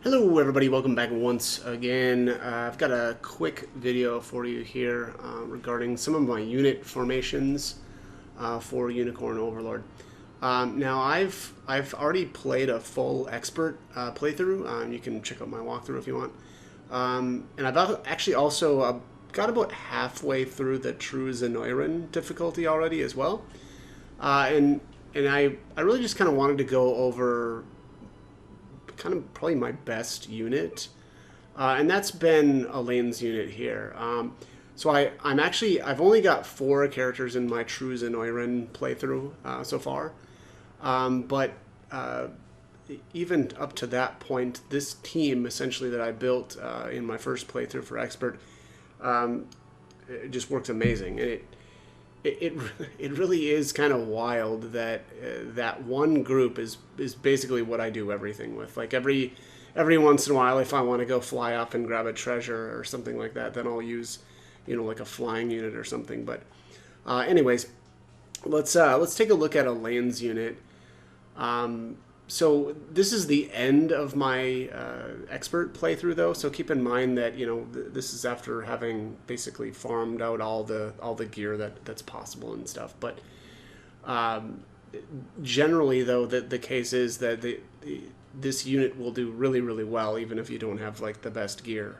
Hello everybody, welcome back once again. I've got a quick video for you here regarding some of my unit formations for Unicorn Overlord. Now I've already played a full expert playthrough. You can check out my walkthrough if you want. And I've actually also got about halfway through the True Zenoiran difficulty already as well. And I really just kind of wanted to go over kind of probably my best unit, and that's been Elaine's unit here. So I've only got 4 characters in my True Zenoiran playthrough so far, but even up to that point, this team essentially that I built in my first playthrough for expert, it just works amazing, and it really is kind of wild that that one group is basically what I do everything with. Like every once in a while, if I want to go fly up and grab a treasure or something like that, then I'll use, like a flying unit or something. But anyways, let's take a look at Elaine's unit. So this is the end of my expert playthrough, though. So keep in mind that this is after having basically farmed out all the gear that's possible and stuff. But generally, though, the case is that this unit will do really, really well, even if you don't have like the best gear.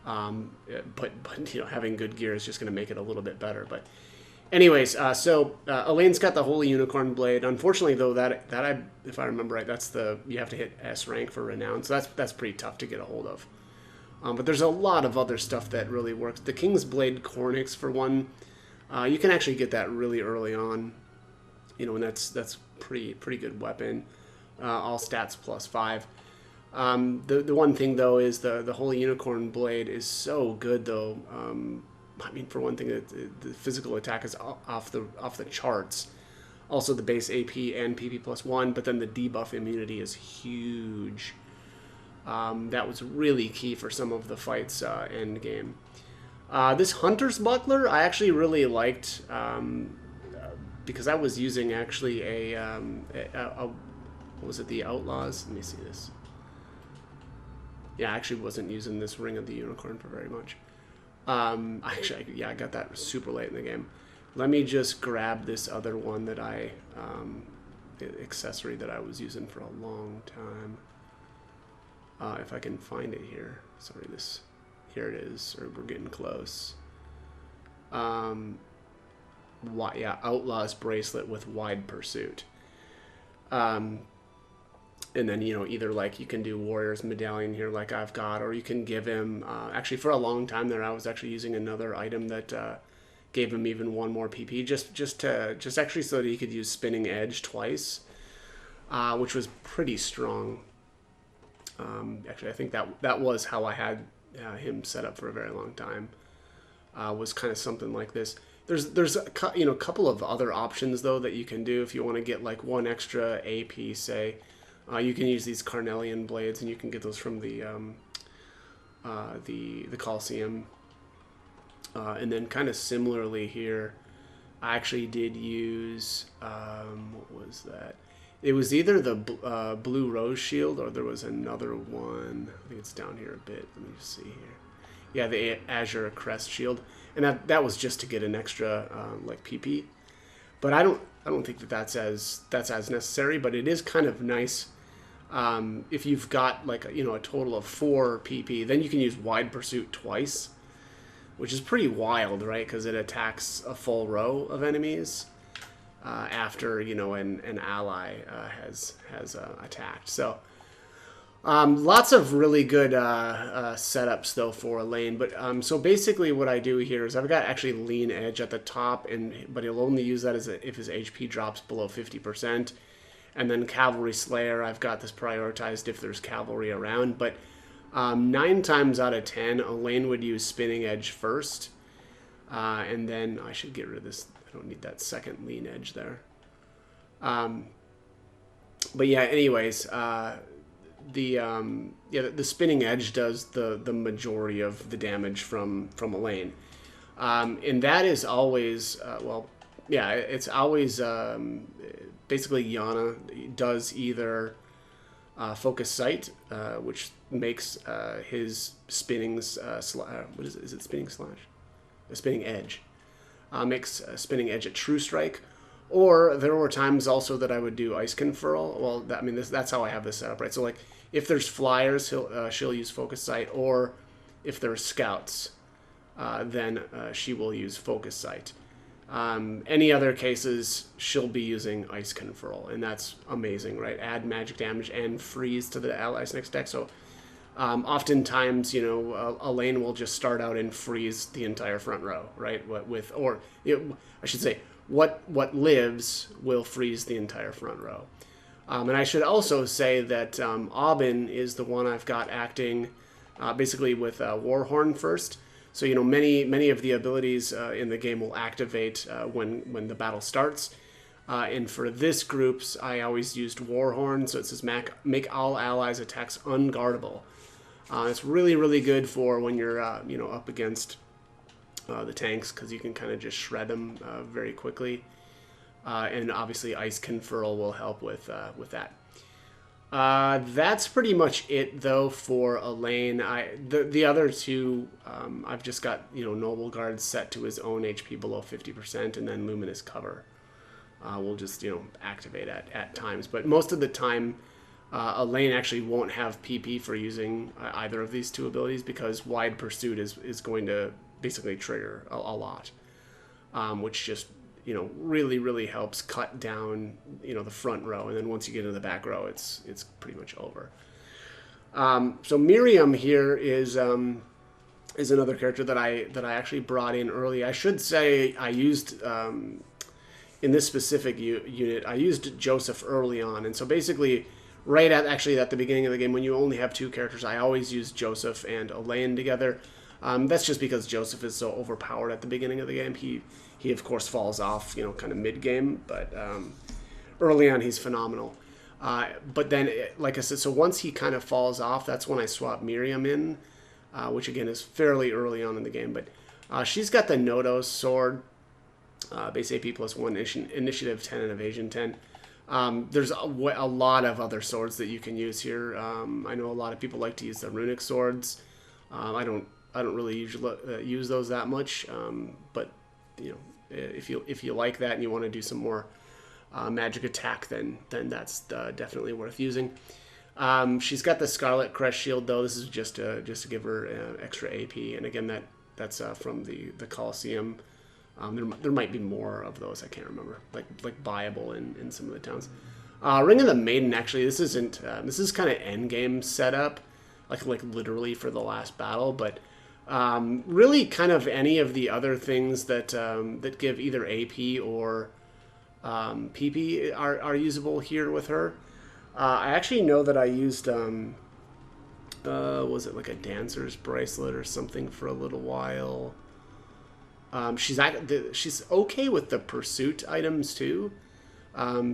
But having good gear is just going to make it a little bit better. But anyways, so Elaine's got the Holy Unicorn Blade. Unfortunately, though, if I remember right, you have to hit S rank for Renown, so that's pretty tough to get a hold of. But there's a lot of other stuff that really works. The King's Blade Cornix, for one, you can actually get that really early on, and that's pretty good weapon. All stats +5. The one thing though is the Holy Unicorn Blade is so good though. I mean, for one thing, the physical attack is off the charts. Also, the base AP and PP +1, but then the debuff immunity is huge. That was really key for some of the fights end game. This Hunter's Buckler I actually really liked because I was using actually what was it, the Outlaws? Let me see this. Yeah, I actually wasn't using this Ring of the Unicorn for very much. I got that super late in the game. Let me just grab this other one that accessory that I was using for a long time. If I can find it here. Sorry, here it is, or we're getting close. Outlaw's Bracelet with Wide Pursuit. And then, either like you can do Warrior's Medallion here like I've got, or you can give him, actually for a long time there, I was actually using another item that gave him even 1 more PP, just actually so that he could use Spinning Edge twice, which was pretty strong. Actually, I think that was how I had him set up for a very long time, was kind of something like this. There's a couple of other options though that you can do if you want to get like 1 extra AP, say. You can use these Carnelian blades, and you can get those from the Colosseum. And then kind of similarly here, I actually did use, what was that? It was either the Blue Rose Shield, or there was another one. I think it's down here a bit. Let me just see here. Yeah, the Azure Crest Shield, and that was just to get an extra like PP. But I don't think that's as necessary. But it is kind of nice. If you've got like a total of 4 PP, then you can use Wide Pursuit twice, which is pretty wild, right? Because it attacks a full row of enemies after an ally has attacked. So lots of really good setups though for Elaine. But so basically what I do here is I've got actually Lean Edge at the top, but he'll only use that if his HP drops below 50%. And then Cavalry Slayer, I've got this prioritized if there's cavalry around. But 9 times out of 10, Elaine would use Spinning Edge first. And then I should get rid of this. I don't need that second Lean Edge there. But yeah, anyways, the Spinning Edge does the majority of the damage from Elaine. And that is always, it's always... basically Yana does either Focus Sight, which makes his spinning what is it? Is it spinning slash? A spinning edge. Makes a spinning edge a true strike. Or there were times also that I would do Ice Conferral. Well, that's how I have this set up, right? So like if there's flyers, she'll use Focus Sight, or if there's scouts, then she will use Focus Sight. Any other cases, she'll be using Ice Conferral, and that's amazing, right? Add magic damage and freeze to the allies next deck. So oftentimes, Elaine will just start out and freeze the entire front row, right? I should say, what lives will freeze the entire front row. And I should also say that Aubin is the one I've got acting basically with Warhorn first. So many of the abilities in the game will activate when the battle starts. And for this groups, I always used Warhorn. So it says make all allies attacks unguardable. It's really, really good for when you're up against the tanks, because you can kind of just shred them very quickly. And obviously Ice Conferral will help with that. That's pretty much it though for Elaine. The other two, I've just got Noble Guard set to his own HP below 50%, and then Luminous Cover will just activate at times. But most of the time, Elaine actually won't have PP for using either of these two abilities, because Wide Pursuit is going to basically trigger a lot, which just really, really helps cut down the front row, and then once you get into the back row, it's pretty much over. So Miriam here is another character that I actually brought in early. I should say I used in this specific unit, I used Joseph early on, and so basically right at the beginning of the game, when you only have two characters, I always use Joseph and Elaine together. That's just because Joseph is so overpowered at the beginning of the game. He of course falls off, kind of mid-game, but early on he's phenomenal. But then, like I said, so once he kind of falls off, that's when I swap Miriam in, which again is fairly early on in the game. But she's got the Nodos sword, base AP +1, initiative 10, and evasion 10. There's a lot of other swords that you can use here. I know a lot of people like to use the runic swords. I don't really usually use those that much, but if you like that and you want to do some more magic attack, then that's definitely worth using. She's got the Scarlet Crest shield though. This is just to give her extra AP, and again that's from the Colosseum. There might be more of those. I can't remember. Like buyable in some of the towns. Ring of the Maiden. Actually, this isn't. This is kind of end game setup, like literally for the last battle, but. Really kind of any of the other things that that give either AP or PP are usable here with her. I actually know that I used was it like a dancer's bracelet or something for a little while. She's okay with the pursuit items too,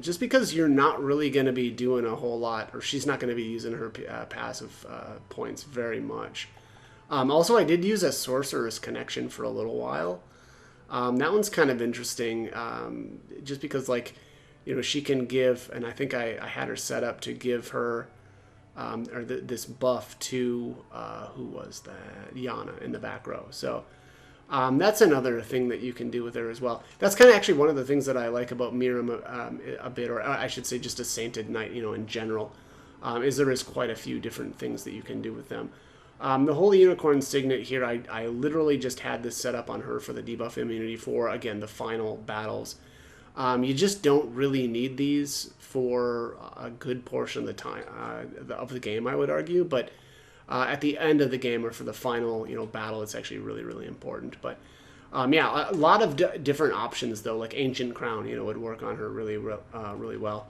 just because you're not really going to be doing a whole lot, or she's not going to be using her passive points very much. Also, I did use a Sorcerer's Connection for a little while. That one's kind of interesting, just because, she can give, and I think I had her set up to give her, this buff to, who was that? Yana in the back row. So that's another thing that you can do with her as well. That's kind of actually one of the things that I like about Miriam a bit, or I should say just a Sainted Knight, in general, is there is quite a few different things that you can do with them. The Holy Unicorn Signet here, I literally just had this set up on her for the debuff immunity for, again, the final battles. You just don't really need these for a good portion of the time of the game, I would argue. But at the end of the game, or for the final battle, it's actually really, really important. But yeah, a lot of different options, though, like Ancient Crown, would work on her really well.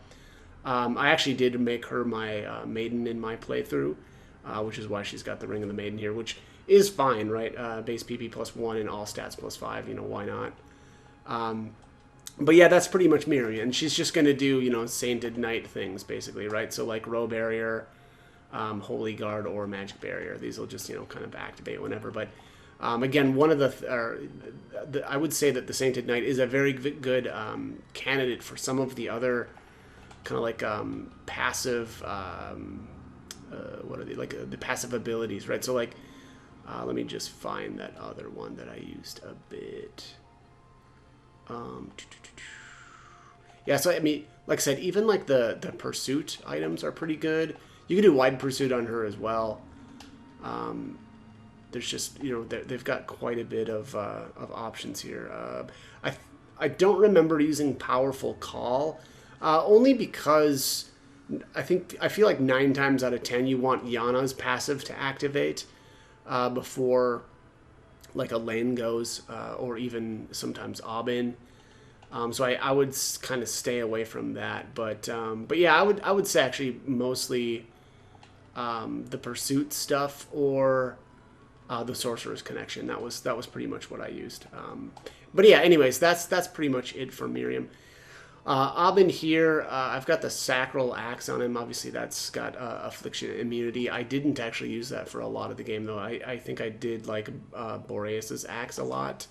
I actually did make her my maiden in my playthrough. Which is why she's got the Ring of the Maiden here, which is fine, right? Base PP +1 and all stats +5, why not? But yeah, that's pretty much Miriam, and she's just going to do, Sainted Knight things, basically, right? So like Row Barrier, Holy Guard, or Magic Barrier. These will just, kind of activate whenever. But again, one of I would say that the Sainted Knight is a very good candidate for some of the other kind of like passive. What are they like? The passive abilities, right? So like, let me just find that other one that I used a bit. Yeah, so I mean, like I said, even like the pursuit items are pretty good. You can do wide pursuit on her as well. There's just, you know, they've got quite a bit of options here. I don't remember using powerful call, only because I feel like 9 times out of 10 you want Yana's passive to activate before like a lane goes, or even sometimes Aubin. So I would kind of stay away from that. But yeah, I would say actually mostly the pursuit stuff or the sorcerer's connection. That was pretty much what I used. But yeah, anyways, that's pretty much it for Miriam. Aubin here, I've got the Sacral Axe on him. Obviously, that's got Affliction Immunity. I didn't actually use that for a lot of the game, though. I think I did like Boreas's Axe a lot.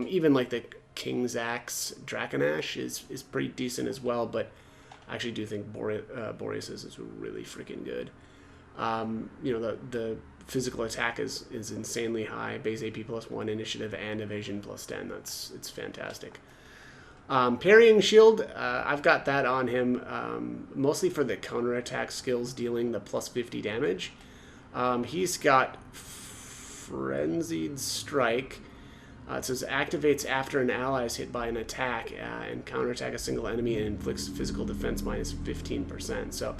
Even like the King's Axe Draconash is pretty decent as well, but I actually do think Boreas's is really freaking good. You know, the physical attack is insanely high. Base AP +1, initiative, and evasion +10. It's fantastic. Parrying shield, I've got that on him mostly for the counterattack skills, dealing the +50 damage. He's got Frenzied Strike. It says activates after an ally is hit by an attack and counterattack a single enemy and inflicts physical defense -15%. So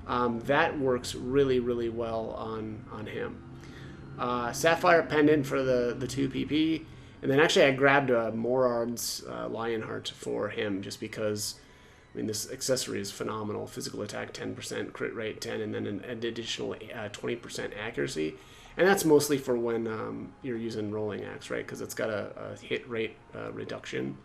that works really, really well on him. Sapphire Pendant for the 2 PP. And then actually I grabbed Morard's Lionheart for him just because, I mean, this accessory is phenomenal. Physical attack 10%, crit rate 10, and then an additional 20% accuracy. And that's mostly for when you're using Rolling Axe, right? Because it's got a hit rate reduction.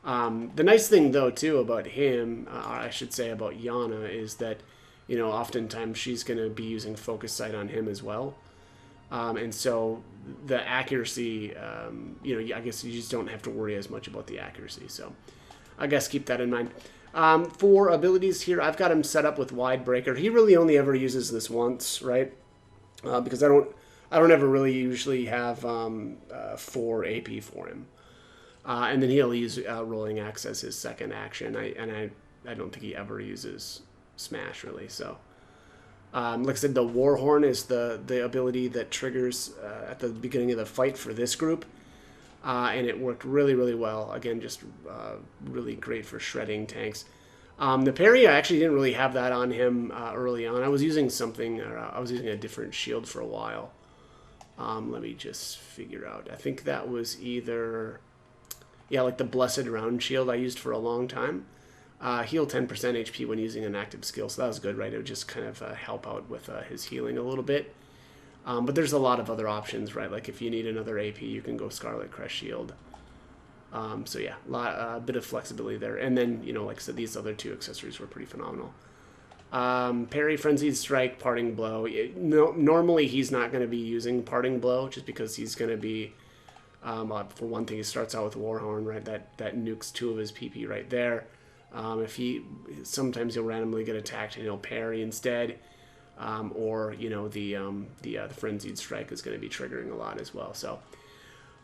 The nice thing, though, too, about him, I should say about Yana, is that, you know, oftentimes she's going to be using Focus Sight on him as well. And so the accuracy, you know, I guess you just don't have to worry as much about the accuracy. So I guess keep that in mind. For abilities here, I've got him set up with Wide Breaker. He really only ever uses this once, right? Because I don't ever really usually have 4 AP for him. And then he'll use Rolling Axe as his second action. I don't think he ever uses Smash, really. So, like I said, the Warhorn is the ability that triggers at the beginning of the fight for this group. And it worked really, really well. Again, just really great for shredding tanks. The parry, I actually didn't really have that on him early on. I was using I was using a different shield for a while. Let me just figure out. I think that was either, yeah, like the Blessed Round Shield I used for a long time. Heal 10% HP when using an active skill, so that was good, right? It would just kind of help out with his healing a little bit. But there's a lot of other options, right? Like if you need another AP, you can go Scarlet Crest Shield. So yeah, a bit of flexibility there. And then, you know, like I said, these other 2 accessories were pretty phenomenal. Parry, Frenzied Strike, Parting Blow. Normally he's not going to be using Parting Blow just because he's going to be, for one thing, he starts out with Warhorn, right? That nukes 2 of his PP right there. Sometimes he'll randomly get attacked and he'll parry instead. Or, you know, the Frenzied Strike is going to be triggering a lot as well. So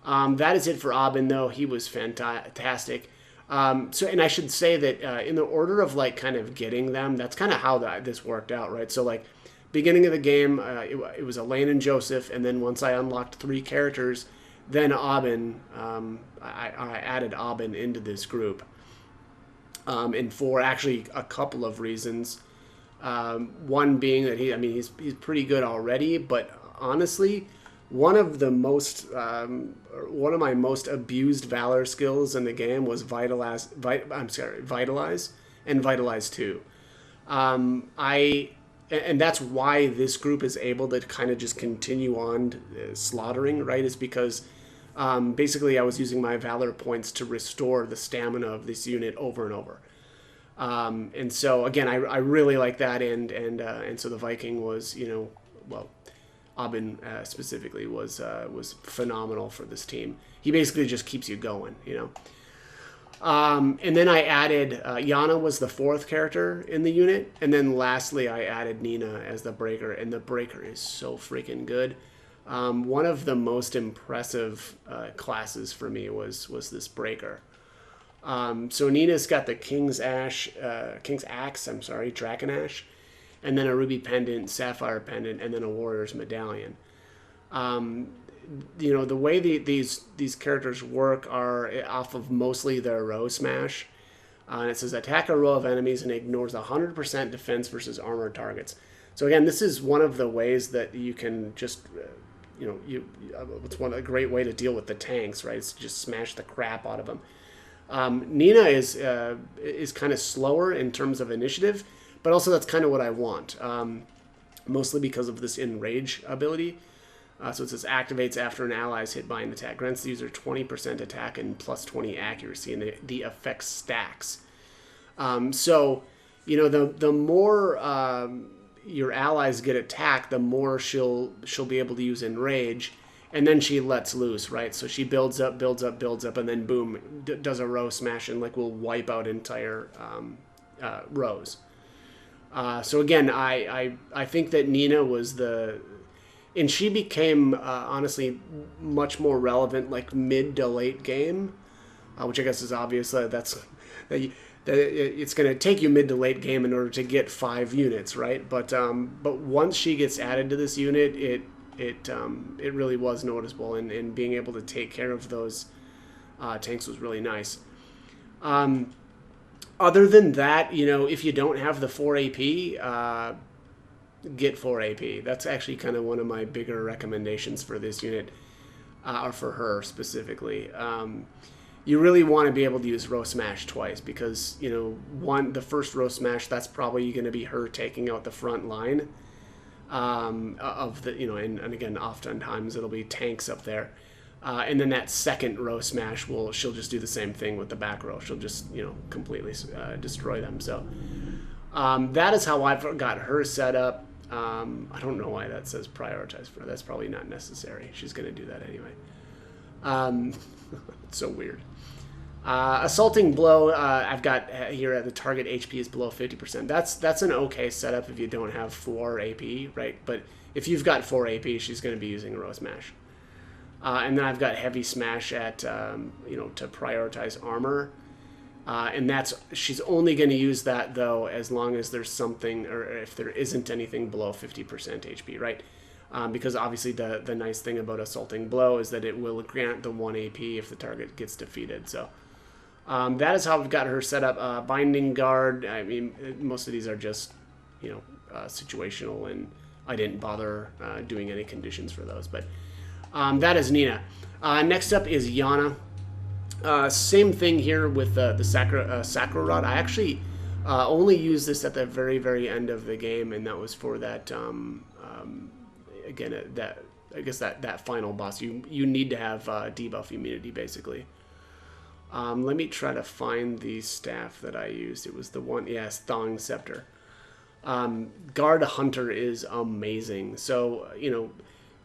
that is it for Aubin, though. He was fantastic. And I should say that in the order of like kind of getting them, that's kind of how this worked out, right? So like beginning of the game, it was Elaine and Joseph, and then once I unlocked 3 characters, then Aubin, I added Aubin into this group. And for actually a couple of reasons. One being that he's pretty good already, but honestly, one of my most abused Valor skills in the game was Vitalize and Vitalize 2. And that's why this group is able to kind of just continue on slaughtering, right? Is because basically I was using my Valor points to restore the stamina of this unit over and over. And so again, I really like that, and so the Viking was, you know, well, Aubin specifically was phenomenal for this team. He basically just keeps you going, you know. And then I added Yana was the fourth character in the unit, and then lastly I added Nina as the breaker, and the breaker is so freaking good. One of the most impressive classes for me was this breaker. So Nina's got the King's Axe, Draken Ash, and then a Ruby Pendant, Sapphire Pendant, and then a Warrior's Medallion. You know, the way these characters work are off of mostly their row smash. And it says attack a row of enemies and ignores 100% defense versus armored targets. So again, this is one of the ways that you can just, it's a great way to deal with the tanks, right? It's just smash the crap out of them. Nina is kind of slower in terms of initiative, but also that's kind of what I want, mostly because of this enrage ability. So it says activates after an ally is hit by an attack. Grants the user 20% attack and plus 20 accuracy, and the effect stacks. So, you know, the more your allies get attacked, the more she'll be able to use enrage, and then she lets loose, right? So she builds up, and then boom, does a row smash, and like will wipe out entire rows. So again, I think that Nina was and she became honestly much more relevant like mid to late game, which I guess is obvious. That it's going to take you mid to late game in order to get 5 units, right? But once she gets added to this unit, it really was noticeable, and being able to take care of those tanks was really nice. Other than that, you know, if you don't have the 4 AP, get 4 AP. That's actually kind of one of my bigger recommendations for this unit, or for her specifically. You really want to be able to use row smash twice, because, you know, the first row smash, that's probably going to be her taking out the front line of the, you know, and again, oftentimes it'll be tanks up there. And then that second row smash she'll just do the same thing with the back row. She'll just, you know, completely destroy them. So that is how I've got her set up. I don't know why that says prioritize for her. That's probably not necessary. She's going to do that anyway. It's so weird. Assaulting blow, I've got here at the target HP is below 50%. That's an okay setup if you don't have 4 AP, right? But if you've got 4 AP, she's going to be using a row smash. And then I've got heavy smash at, you know, to prioritize armor. And she's only going to use that, though, as long as there's something, or if there isn't anything below 50% HP, right? Because obviously the nice thing about Assaulting Blow is that it will grant the 1 AP if the target gets defeated. So that is how I've got her set up. Binding Guard, I mean, most of these are just, you know, situational, and I didn't bother doing any conditions for those. But that is Nina. Next up is Yana. Same thing here with the Sacro Rod. I actually only used this at the very, very end of the game, and that was for that, again, that final boss. You need to have debuff immunity, basically. Let me try to find the staff that I used. It was the one, yes, Thong Scepter. Guard Hunter is amazing. So, you know,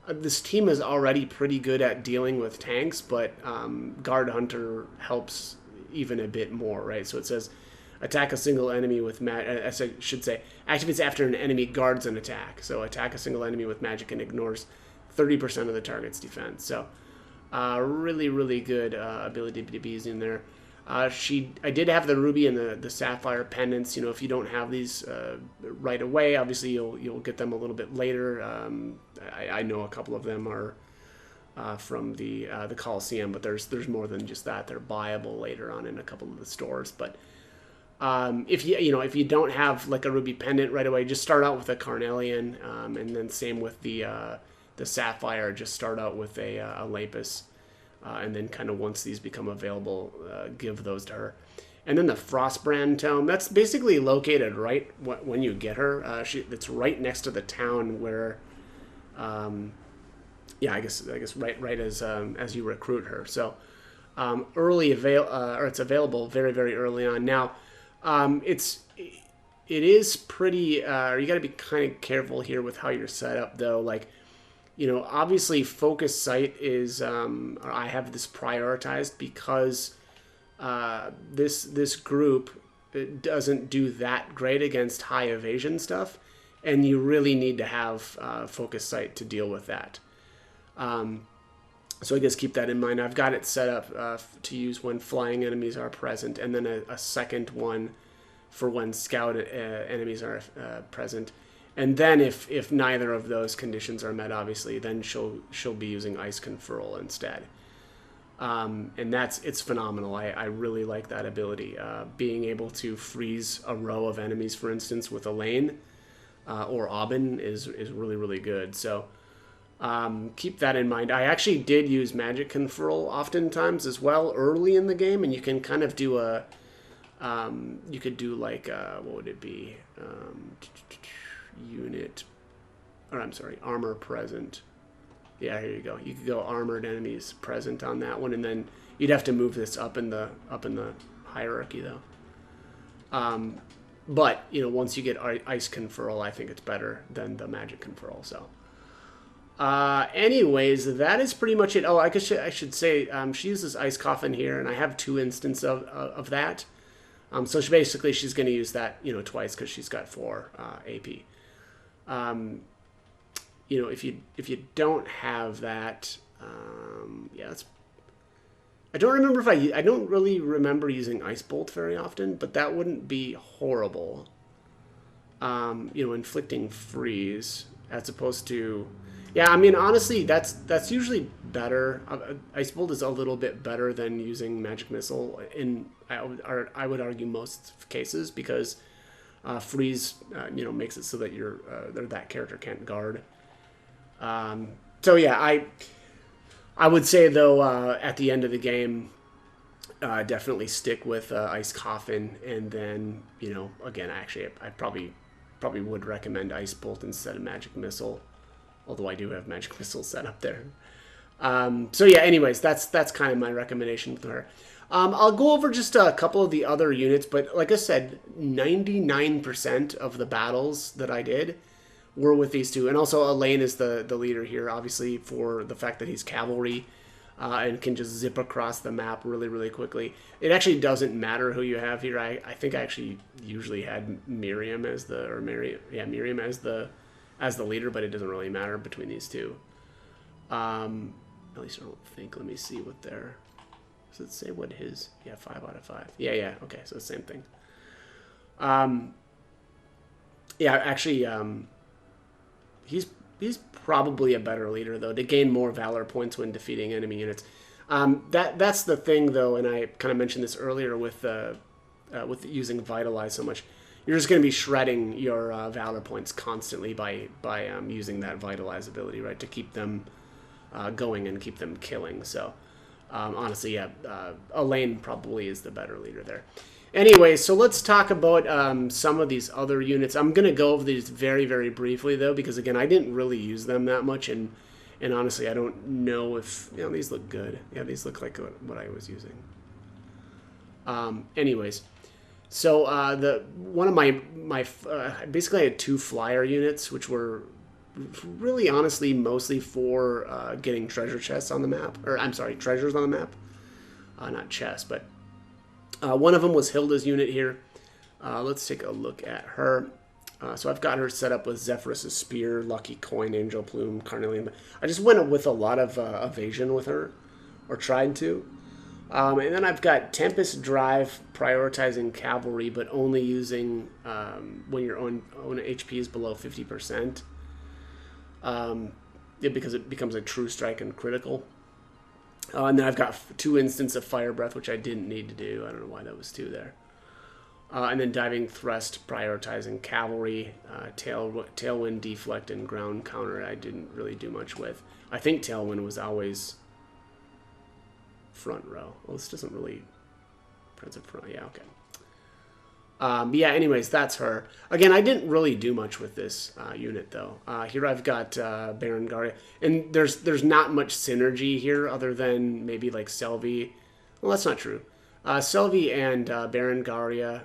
this team is already pretty good at dealing with tanks, but Guard Hunter helps even a bit more, right? So it says, attack a single enemy with I should say, activates after an enemy guards an attack. So attack a single enemy with magic and ignores 30% of the target's defense. So really, really good ability to be using there. I did have the ruby and the sapphire pendants. You know, if you don't have these right away, obviously you'll get them a little bit later. I know a couple of them are from the Coliseum, but there's more than just that. They're buyable later on in a couple of the stores. But if you don't have like a ruby pendant right away, just start out with a carnelian, and then same with the sapphire. Just start out with a lapis. And then kind of once these become available, give those to her. And then the Frostbrand Tome, that's basically located right when you get her. It's right next to the town where, I guess right as you recruit her. So it's available very, very early on. Now, it is pretty. You got to be kind of careful here with how you're set up, though. Like, you know, obviously Focus Sight is, I have this prioritized because this group doesn't do that great against high evasion stuff, and you really need to have focus sight to deal with that. So I guess keep that in mind. I've got it set up to use when flying enemies are present, and then a second one for when scout enemies are present. And then if neither of those conditions are met, obviously, then she'll be using Ice Conferral instead. And it's phenomenal. I really like that ability. Being able to freeze a row of enemies, for instance, with Elaine or Aubin is really, really good. So keep that in mind. I actually did use Magic Conferral oftentimes as well early in the game, and you can kind of do you could do like, what would it be? Armor present. Yeah, here you go. You could go armored enemies present on that one, and then you'd have to move this up in the hierarchy though. But once you get Ice Conferral, I think it's better than the Magic Conferral. So, anyways, that is pretty much it. Oh, I should say she uses Ice Coffin here, and I have 2 instances of that. So she's going to use that twice because she's got 4 AP. If you don't have that, I don't remember I don't really remember using Ice Bolt very often, but that wouldn't be horrible. Inflicting freeze as opposed to, yeah, I mean, honestly, that's usually better. Ice Bolt is a little bit better than using Magic Missile I would argue most cases, because freeze makes it so that that character can't guard. So yeah, I would say though at the end of the game, definitely stick with Ice Coffin, and then again, actually I probably would recommend Ice Bolt instead of Magic Missile, although I do have Magic Missile set up there. So yeah, anyways, that's kind of my recommendation with her. I'll go over just a couple of the other units, but like I said, 99% of the battles that I did were with these two. And also Elaine is the leader here, obviously, for the fact that he's cavalry and can just zip across the map really, really quickly. It actually doesn't matter who you have here. I think I actually usually had Miriam as the leader, but it doesn't really matter between these two. At least I don't think. Let me see what their... Does it say what his... Yeah, 5 out of 5. Yeah. Okay, so the same thing. Yeah, actually, he's probably a better leader, though, to gain more valor points when defeating enemy units. That's the thing, though, and I kind of mentioned this earlier with using Vitalize so much. You're just going to be shredding your valor points constantly by using that Vitalize ability, right, to keep them going and keep them killing. So... honestly, yeah, Elaine probably is the better leader there. Anyway, so let's talk about some of these other units. I'm going to go over these very, very briefly, though, because, again, I didn't really use them that much, and honestly, I don't know if... these look good. Yeah, these look like what I was using. Anyways, so one of my basically I had 2 flyer units, which were... really, honestly, mostly for getting treasure chests on the map. Or, I'm sorry, treasures on the map. Not chests, but... one of them was Hilda's unit here. Let's take a look at her. So I've got her set up with Zephyrus' Spear, Lucky Coin, Angel Plume, Carnelian. I just went with a lot of evasion with her, or tried to. And then I've got Tempest Drive, prioritizing cavalry, but only using when your own HP is below 50%. Because it becomes a true strike and critical. And then I've got 2 instances of Fire Breath, which I didn't need to do. I don't know why that was 2 there. And then Diving Thrust, prioritizing cavalry, Tailwind, Deflect, and Ground Counter I didn't really do much with. I think Tailwind was always front row. Well, this doesn't really... Present front, yeah, okay. But yeah, anyways, that's her. Again, I didn't really do much with this unit, though. Here I've got Berengaria. And there's not much synergy here other than maybe like Selvi. Well, that's not true. Selvi and Berengaria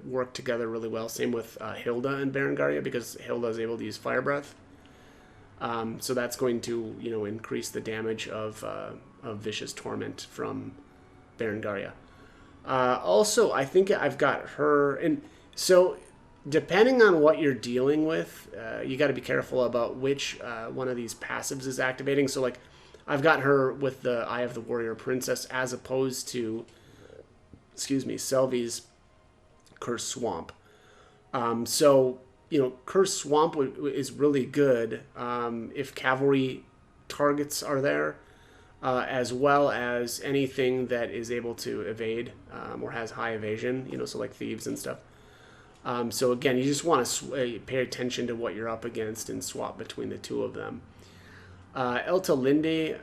work together really well. Same with Hilda and Berengaria, because Hilda is able to use Fire Breath. So that's going to, increase the damage of Vicious Torment from Berengaria. Also, I think I've got her, and so depending on what you're dealing with, you got to be careful about which one of these passives is activating. So, like, I've got her with the Eye of the Warrior Princess as opposed to, Selvi's Curse Swamp. So, Curse Swamp is really good if cavalry targets are there, as well as anything that is able to evade or has high evasion, so like thieves and stuff. So again, you just want to pay attention to what you're up against and swap between the two of them. Elta Linde,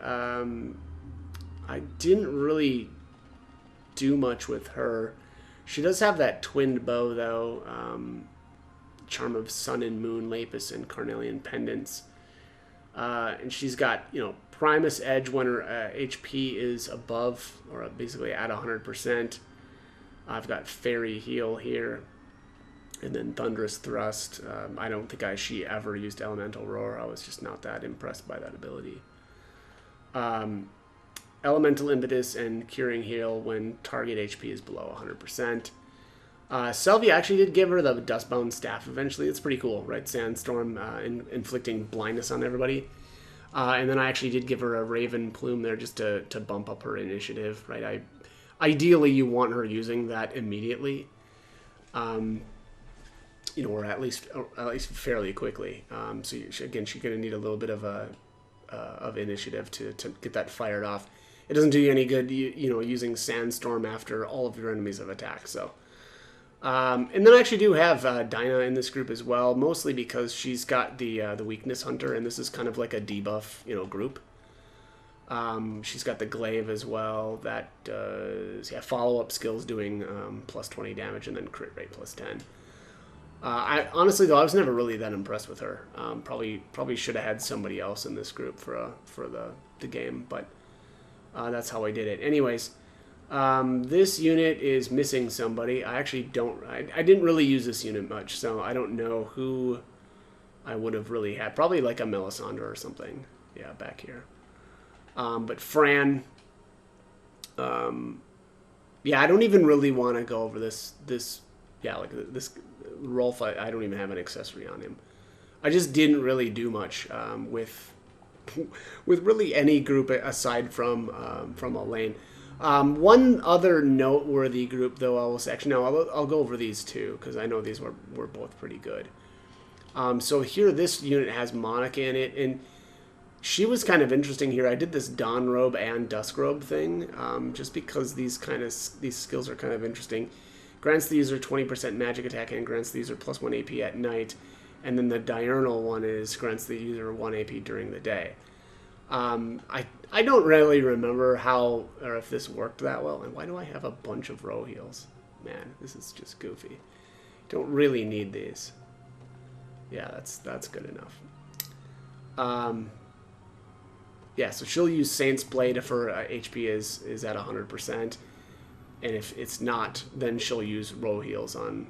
I didn't really do much with her. She does have that twinned bow, though. Charm of Sun and Moon, Lapis, and Carnelian Pendants. And she's got, Primus Edge when her HP is above, or basically at 100%. I've got Fairy Heal here. And then Thunderous Thrust. I don't think she ever used Elemental Roar. I was just not that impressed by that ability. Elemental Impetus and Curing Heal when target HP is below 100%. Selvi actually did give her the Dustbound Staff eventually. It's pretty cool, right? Sandstorm inflicting blindness on everybody. And then I actually did give her a Raven Plume there just to bump up her initiative, right? Ideally, you want her using that immediately. Or at least fairly quickly. So she's going to need a little bit of initiative to get that fired off. It doesn't do you any good, using Sandstorm after all of your enemies have attacked. So, and then I actually do have Dinah in this group as well, mostly because she's got the Weakness Hunter, and this is kind of like a debuff, group. She's got the Glaive as well. That does follow-up skills doing plus 20 damage, and then crit rate plus 10. I honestly, though, I was never really that impressed with her. Probably should have had somebody else in this group for the game, but that's how I did it. Anyways, this unit is missing somebody. I actually don't. I didn't really use this unit much, so I don't know who I would have really had. Probably like a Melisandre or something. Yeah, back here. But Fran. Yeah, I don't even really want to go over this. Yeah, like this Rolf, I don't even have an accessory on him. I just didn't really do much with really any group aside from Elaine. One other noteworthy group, though, I'll go over these two because I know these were both pretty good. So here, this unit has Monica in it, and she was kind of interesting here. I did this Dawn Robe and Dusk Robe thing, just because these skills are kind of interesting. Grants the user 20% magic attack and grants the user plus 1 AP at night. And then the diurnal one is grants the user 1 AP during the day. I don't really remember how or if this worked that well. And why do I have a bunch of row heals? Man, this is just goofy. Don't really need these. Yeah, that's good enough. Yeah, so she'll use Saint's Blade if her HP is at 100%. And if it's not, then she'll use row heals on,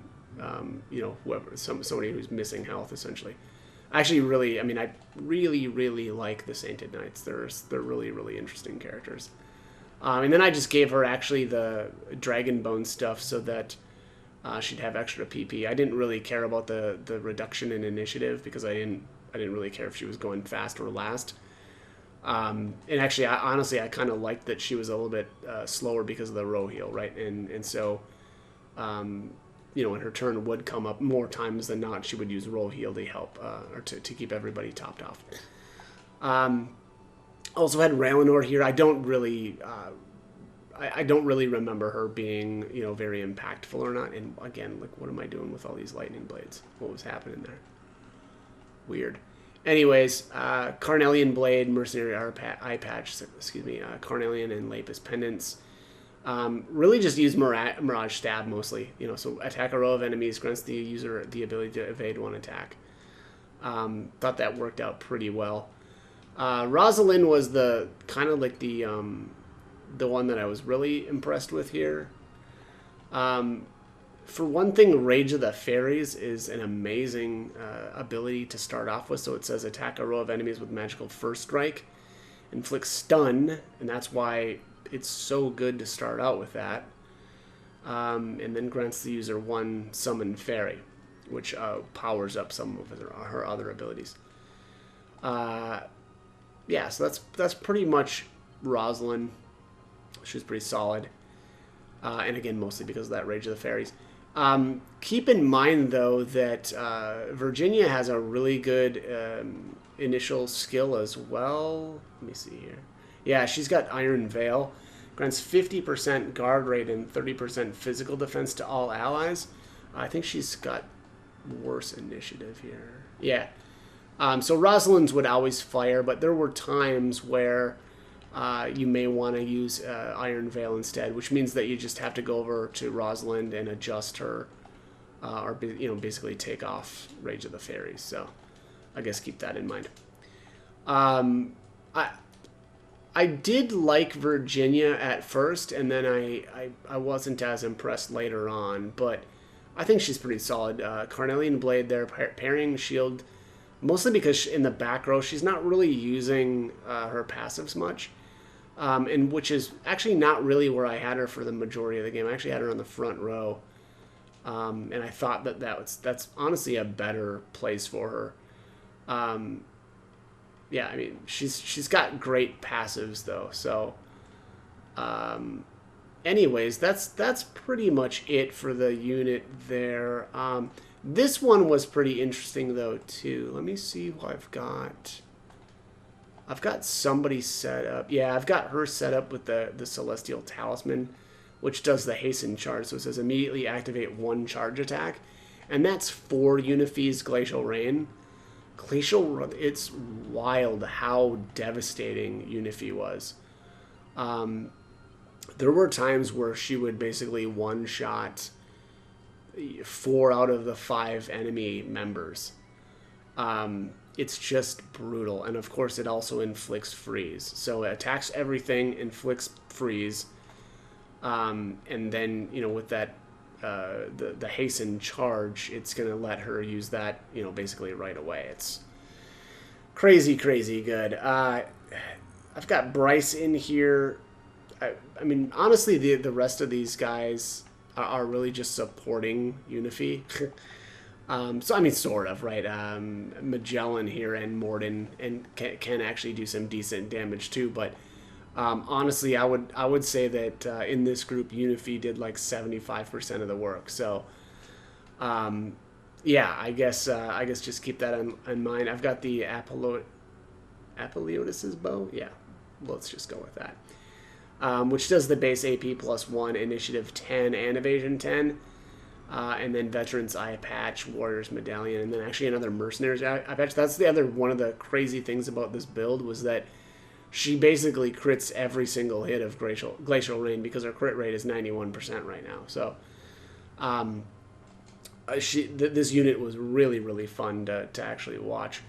whoever, somebody who's missing health, essentially. Actually, I really like the Sainted Knights. They're really, really interesting characters. And then I just gave her actually the Dragon Bone stuff so that she'd have extra PP. I didn't really care about the reduction in initiative because I didn't really care if she was going fast or last. And actually, I kind of liked that she was a little bit slower because of the row heal, right? And so, when her turn would come up more times than not, she would use row heal to help or to keep everybody topped off. Also had Raylanor here. I don't really remember her being very impactful or not. And again, like, what am I doing with all these lightning blades? What was happening there? Weird. Anyways, Carnelian Blade, Mercenary Eye Patch, Carnelian and Lapis Pendants. Really just use Mirage Stab mostly. So attack a row of enemies, grants the user the ability to evade one attack. Thought that worked out pretty well. Rosalind was the kind of like the one that I was really impressed with here. For one thing, Rage of the Fairies is an amazing ability to start off with. So it says attack a row of enemies with magical first strike, inflict stun, and that's why it's so good to start out with that. And then grants the user 1 summon fairy, which powers up some of her other abilities. Yeah, so that's pretty much Rosalind. She's pretty solid. And again, mostly because of that Rage of the Fairies. Keep in mind, though, that Virginia has a really good initial skill as well. Let me see here. Yeah, she's got Iron Veil. Grants 50% guard rate and 30% physical defense to all allies. I think she's got worse initiative here. Yeah. So Rosalind's would always fire, but there were times where you may want to use Iron Veil instead, which means that you just have to go over to Rosalind and adjust her, or basically take off Rage of the Fairies. So I guess keep that in mind. I did like Virginia at first, and then I wasn't as impressed later on, but I think she's pretty solid. Carnelian Blade there, parrying shield, mostly because in the back row she's not really using her passives much, and which is actually not really where I had her for the majority of the game. I actually had her on the front row, and I thought that's honestly a better place for her. Yeah, I mean, she's got great passives, though. So, anyways, that's pretty much it for the unit there. This one was pretty interesting, though, too. Let me see who I've got. I've got somebody set up. Yeah, I've got her set up with the Celestial Talisman, which does the hasten charge. So it says immediately activate 1 charge attack. And that's for Unife's Glacial Rain. It's wild how devastating Unife was. There were times where she would basically one-shot 4 out of the 5 enemy members. It's just brutal. And of course it also inflicts freeze. So it attacks everything, inflicts freeze. And then, with that the hasten charge, it's going to let her use that, basically right away. It's crazy good. I've got Bryce in here. I mean, honestly, the rest of these guys are really just supporting Unife. So, I mean, sort of, right? Magellan here and Morden and can actually do some decent damage too, but honestly, I would say that in this group, Unife did like 75% of the work. So, yeah, I guess just keep that in mind. I've got the Apoleotis's bow. Yeah, let's just go with that. Which does the base AP +1, initiative 10, and evasion 10. And then Veteran's Eye Patch, Warrior's Medallion, and then actually another Mercenary's Eye Patch. That's the other one of the crazy things about this build was that she basically crits every single hit of Glacial Rain because her crit rate is 91% right now. So this unit was really fun to actually watch.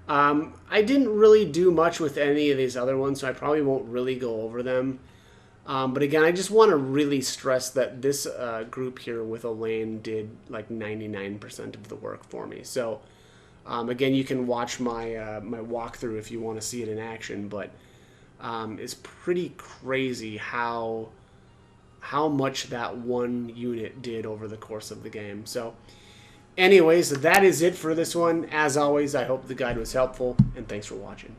I didn't really do much with any of these other ones, so I probably won't really go over them. But again, I just want to really stress that this group here with Elaine did like 99% of the work for me. So again, you can watch my my walkthrough if you want to see it in action, but it's pretty crazy how much that one unit did over the course of the game. So anyways, that is it for this one. As always, I hope the guide was helpful, and thanks for watching.